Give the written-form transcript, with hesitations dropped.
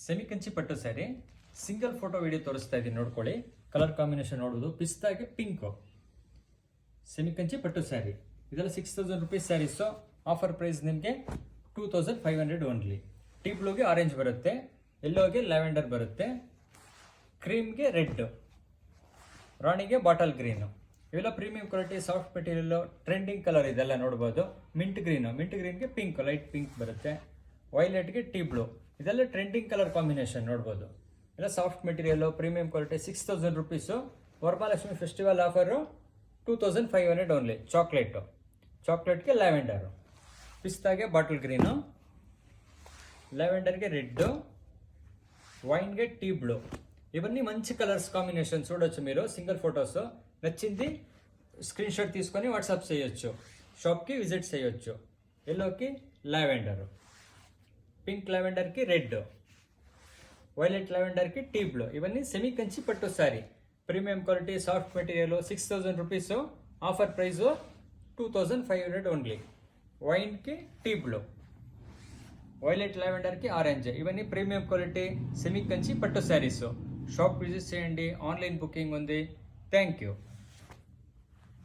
Semi Kanchi ಪಟ್ಟು sari single photo video ತೋರಿಸ್ತಾ ಇದ್ದೀನಿ ನೋಡ್ಕೊಳ್ಳಿ. ಕಲರ್ ಕಾಂಬಿನೇಷನ್ ನೋಡೋದು ಪಿಸ್ತಾಗೆ ಪಿಂಕು ಸೆಮಿ ಕಂಚಿ ಪಟ್ಟು ಸ್ಯಾರಿ. ಇದೆಲ್ಲ 6000 ರುಪೀಸ್ ಸ್ಯಾರೀಸು. ಆಫರ್ ಪ್ರೈಸ್ ನಿಮಗೆ 2500 ಓನ್ಲಿ. ಟೀ ಬ್ಲೂಗೆ ಆರೆಂಜ್ ಬರುತ್ತೆ, ಯೆಲ್ಲೋಗೆ ಲ್ಯಾವೆಂಡರ್ ಬರುತ್ತೆ, ಕ್ರೀಮ್ಗೆ ರೆಡ್, ರಾಣಿಗೆ ಬಾಟಲ್ ಗ್ರೀನು. ಇವೆಲ್ಲ premium quality soft material, trending colour ಇದೆಲ್ಲ ನೋಡ್ಬೋದು. ಮಿಂಟ್ ಗ್ರೀನ್ಗೆ ಪಿಂಕ್, ಲೈಟ್ ಪಿಂಕ್ ಬರುತ್ತೆ. ವೈಲೆಟ್ಗೆ ಟೀ ಬ್ಲೂ, ಇದೆಲ್ಲ ಟ್ರೆಂಡಿಂಗ್ ಕಲರ್ ಕಾಂಬಿನೇಷನ್ ನೋಡ್ಬೋದು. ಎಲ್ಲ soft material, premium quality. 6000 rupees. Varamahalakshmi festival offer 2500 only. ಚಾಕ್ಲೇಟ್ಗೆ ಲ್ಯಾವೆಂಡರು, ಪಿಸ್ತಾಗೆ ಬಾಟಲ್ ಗ್ರೀನು, ಲ್ಯಾವೆಂಡರ್ಗೆ రెడ్, వైన్ಗೆ టీ బ్లూ. ఇవన్నీ మంచి కలర్స్ కాంబినేషన్ చూడొచ్చు మీరు. సింగిల్ ఫొటోస్ నచ్చింది స్క్రీన్ షాట్ తీసుకొని వాట్సాప్ చేయొచ్చు, షాప్కి విజిట్ చేయొచ్చు. ఎల్లోకి లావెండర్, పింక్ లావెండర్కి రెడ్, వైలెట్ లావెండర్కి టీ బ్లూ. ఇవన్నీ సెమీ కంచి పట్టు sari, premium quality soft material. 6000 rupees. Offer price 2500 only. వైన్కి టీ బ్లూ, వైలెట్ లావెండర్కి ఆరెంజ్. ఇవన్నీ ప్రీమియం క్వాలిటీ సెమీ కంచి పట్టు శారీస్. షాప్ విజిట్ చేయండి. ఆన్లైన్ బుకింగ్ ఉంది. Thank you.